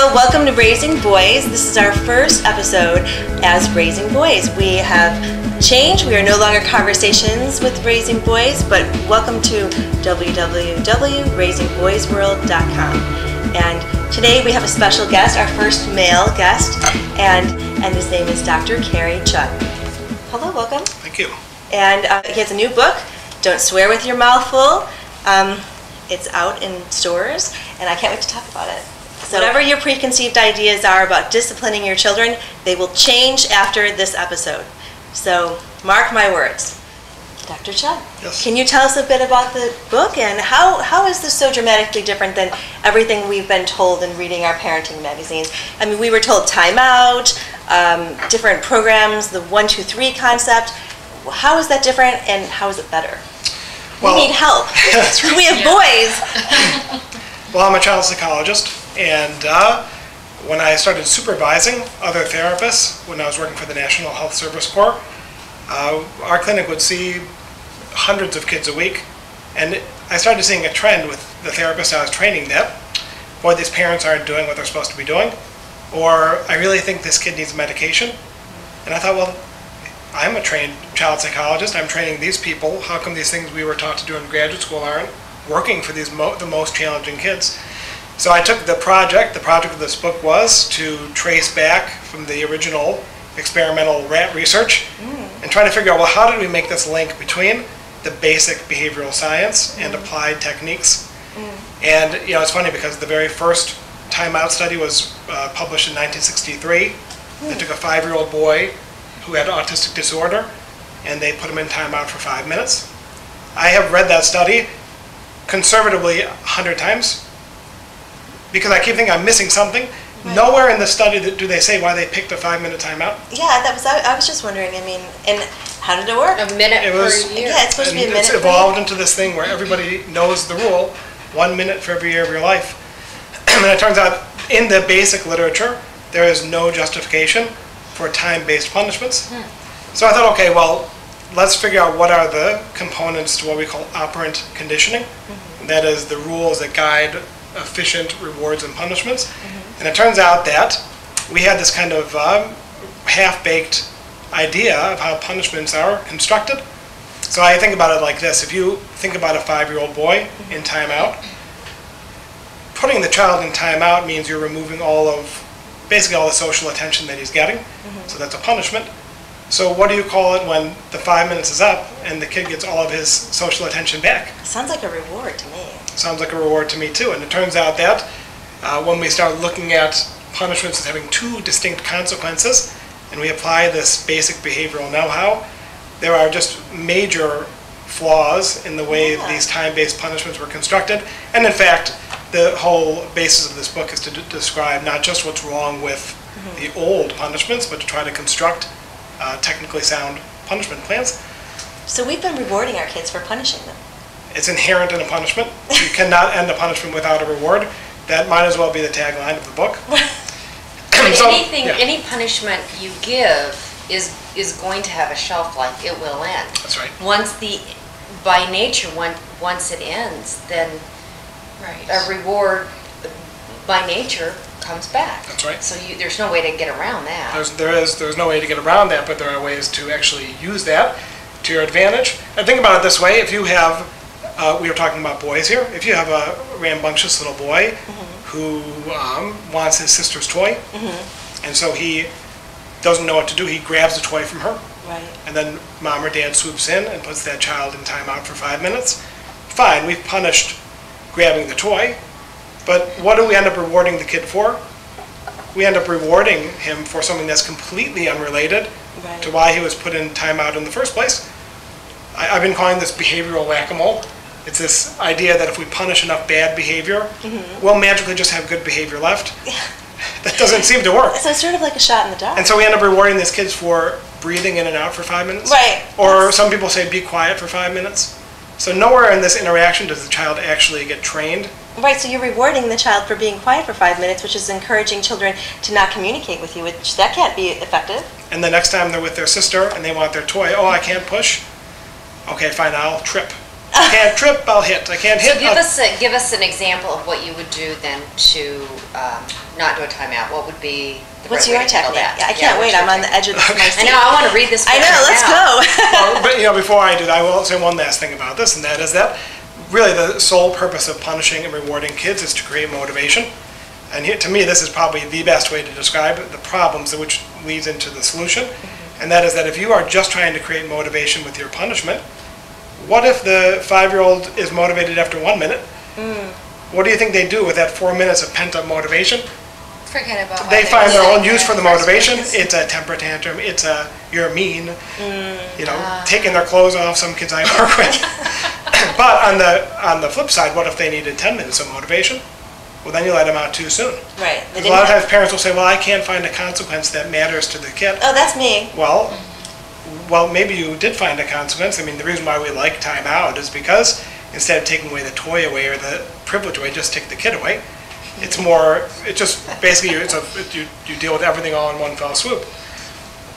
Hello, welcome to Raising Boys. This is our first episode as Raising Boys. We have changed. We are no longer Conversations with Raising Boys, but welcome to www.raisingboysworld.com. And today we have a special guest, our first male guest, and his name is Dr. Cary Chud. Hello, welcome. Thank you. And he has a new book, Don't Swear with Your Mouth Full. It's out in stores, and I can't wait to talk about it. So whatever your preconceived ideas are about disciplining your children, they will change after this episode. So mark my words. Dr. Chud, yes. Can you tell us a bit about the book, and how is this so dramatically different than everything we've been told in reading our parenting magazines? I mean, we were told time out, different programs, the 1, 2, 3 concept. How is that different, and how is it better? Well, we need help. We have boys. Well, I'm a child psychologist, and when I started supervising other therapists when I was working for the National Health Service Corps, our clinic would see hundreds of kids a week, and I started seeing a trend with the therapists I was training that, boy, these parents aren't doing what they're supposed to be doing, or I really think this kid needs medication. And I thought, well, I'm a trained child psychologist. I'm training these people. How come these things we were taught to do in graduate school aren't working for these the most challenging kids? So I took the project of this book was to trace back from the original experimental rat research and try to figure out, well, how did we make this link between the basic behavioral science and applied techniques? And it's funny because the very first timeout study was published in 1963. They took a 5-year-old boy who had autistic disorder, and they put him in timeout for 5 minutes. I have read that study conservatively 100 times because I keep thinking I'm missing something. Right. Nowhere in the study do they say why they picked a 5-minute timeout. Yeah, I was just wondering. I mean, and how did it work? A minute per year. Yeah, it's supposed to be a minute. It's evolved into this thing where everybody knows the rule: 1 minute for every year of your life. And it turns out, in the basic literature, there is no justification for time-based punishments. So I thought, okay, well, let's figure out what are the components to what we call operant conditioning. That is the rules that guide efficient rewards and punishments. And it turns out that we had this kind of half-baked idea of how punishments are constructed. So I think about it like this. If you think about a 5-year-old boy in timeout, putting the child in timeout means you're removing basically all the social attention that he's getting. So that's a punishment. So what do you call it when the 5 minutes is up and the kid gets all of his social attention back? Sounds like a reward to me. Sounds like a reward to me too. And it turns out that when we start looking at punishments as having 2 distinct consequences, and we apply this basic behavioral know-how, there are just major flaws in the way these time-based punishments were constructed. And in fact, the whole basis of this book is to describe not just what's wrong with the old punishments, but to try to construct technically sound punishment plans. So we've been rewarding our kids for punishing them. It's inherent in a punishment. You cannot end a punishment without a reward. That might as well be the tagline of the book. Any punishment you give is going to have a shelf life. It will end. That's right. By nature, once it ends, then a reward by nature comes back. That's right. So there's no way to get around that. There's no way to get around that, but there are ways to actually use that to your advantage. And think about it this way: if you have, we were talking about boys here. If you have a rambunctious little boy who wants his sister's toy, and so he doesn't know what to do, he grabs the toy from her, and then mom or dad swoops in and puts that child in timeout for 5 minutes. Fine, we've punished grabbing the toy. But what do we end up rewarding the kid for? We end up rewarding him for something that's completely unrelated to why he was put in timeout in the first place. I've been calling this behavioral whack-a-mole. It's this idea that if we punish enough bad behavior, we'll magically just have good behavior left. That doesn't seem to work. So it's sort of like a shot in the dark. And so we end up rewarding these kids for breathing in and out for 5 minutes. Right. Or some people say be quiet for 5 minutes. So nowhere in this interaction does the child actually get trained. Right, so you're rewarding the child for being quiet for 5 minutes, which is encouraging children to not communicate with you, which that can't be effective. And the next time they're with their sister and they want their toy, oh, I can't push. Okay, fine, I'll trip. I can't trip, I'll hit. I can't hit. So give us an example of what you would do then to not do a timeout. What would be the What's right your way to handle technique? that? I can't wait. what's your I'm on the technique? edge of my I seat. know. I want to read this. I book know. right Let's now. go. Well, but before I do that, I will say one last thing about this, and that is that really the sole purpose of punishing and rewarding kids is to create motivation. And here, to me, this is probably the best way to describe the problems, which leads into the solution. And that is that if you are just trying to create motivation with your punishment, what if the 5-year-old is motivated after 1 minute? What do you think they do with that 4 minutes of pent-up motivation? Forget about They what find their own saying use for the in first motivation. place. It's a temper tantrum. It's a you're mean. Taking their clothes off. Some kids I work with. But on the flip side, what if they needed 10 minutes of motivation? Well, then you let them out too soon. Right. They A didn't lot of have- times parents will say, "Well, I can't find a consequence that matters to the kid." Oh, that's me. Well, maybe you did find a consequence. I mean, the reason why we like time out is because instead of taking away the toy away or the privilege away, just take the kid away. It's just basically, you deal with everything all in one fell swoop.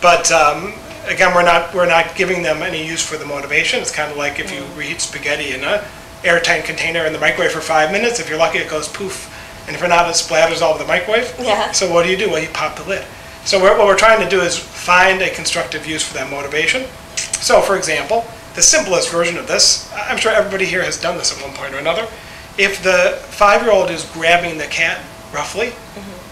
But again, we're not giving them any use for the motivation. It's kind of like if you reheat spaghetti in a airtight container in the microwave for 5 minutes. If you're lucky, it goes poof. And if you're not, it splatters all over the microwave. Yeah. So what do? Well, you pop the lid. So what we're trying to do is find a constructive use for that motivation. So for example, the simplest version of this, I'm sure everybody here has done this at one point or another. If the 5-year-old is grabbing the cat roughly,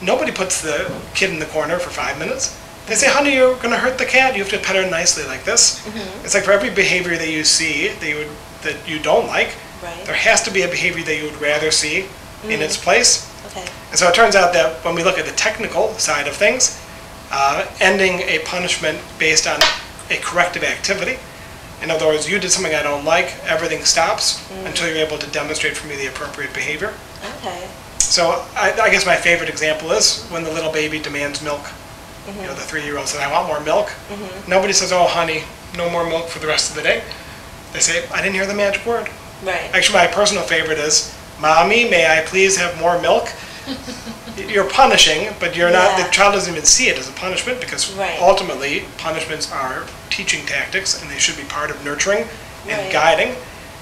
nobody puts the kid in the corner for 5 minutes. They say, "Honey, you're going to hurt the cat. You have to pet her nicely like this." It's like for every behavior that you see that you don't like, Right. there has to be a behavior that you would rather see in its place. Okay. And so it turns out that when we look at the technical side of things, ending a punishment based on a corrective activity, in other words, you did something I don't like, everything stops until you're able to demonstrate for me the appropriate behavior. Okay. So I guess my favorite example is when the little baby demands milk. The 3-year-old says, "I want more milk." Nobody says, "Oh, honey, no more milk for the rest of the day." They say, "I didn't hear the magic word." Right. Actually, my personal favorite is, "Mommy, may I please have more milk?" You're punishing, but you're not. Yeah. The child doesn't even see it as a punishment because Right. ultimately punishments are teaching tactics, and they should be part of nurturing and Right. guiding.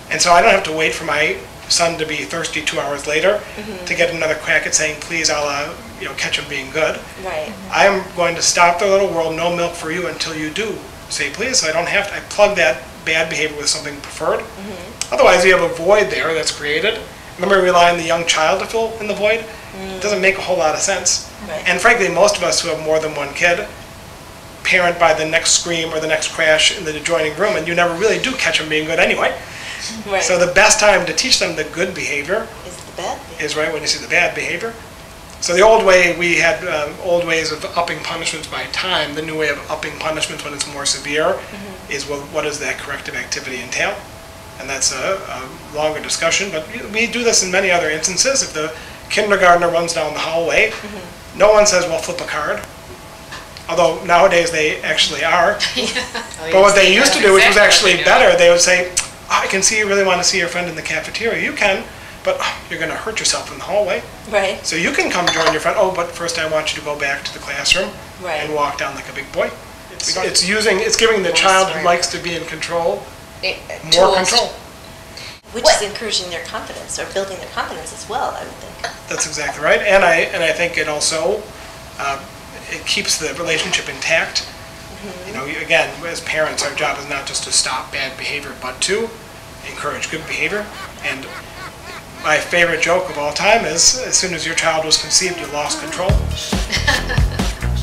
And so I don't have to wait for my son to be thirsty 2 hours later to get another crack at saying, "Please, I'll catch him being good." Right. I am going to stop their little world, no milk for you until you do say please, so I don't have to. I plug that bad behavior with something preferred. Otherwise, you have a void there that's created. And then we rely on the young child to fill in the void. It doesn't make a whole lot of sense. Right. And frankly, most of us who have more than one kid parent by the next scream or the next crash in the adjoining room, and you never really do catch them being good anyway. Right. So the best time to teach them the good behavior Is the bad thing. is right when you see the bad behavior. So the old way, we had old ways of upping punishments by time. The new way of upping punishments when it's more severe is, well, what does that corrective activity entail? And that's a longer discussion, but we do this in many other instances. If the kindergartner runs down the hallway, no one says, "Well, flip a card." Although nowadays they actually are. But what they used to do, which was actually better, they would say, "I can see you really want to see your friend in the cafeteria. You can, but you're going to hurt yourself in the hallway. Right. So you can come join your friend. Oh, but first I want you to go back to the classroom Right. and walk down like a big boy." It's giving the child who likes to be in control more control. Which is encouraging their confidence or building their confidence as well, I would think. That's exactly right. And I think it also it keeps the relationship intact. Again, as parents, our job is not just to stop bad behavior, but to encourage good behavior. And my favorite joke of all time is, as soon as your child was conceived, you lost control.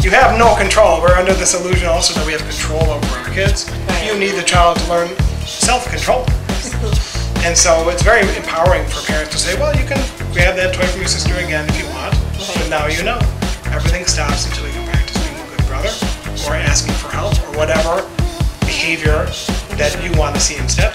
You have no control. We're under this illusion also that we have control over our kids. Right. You need the child to learn self-control. And so it's very empowering for parents to say, "Well, you can grab that toy from your sister again if you want, but now you know." Everything stops until you can practice being a good brother or asking for help or whatever behavior that you want to see instead.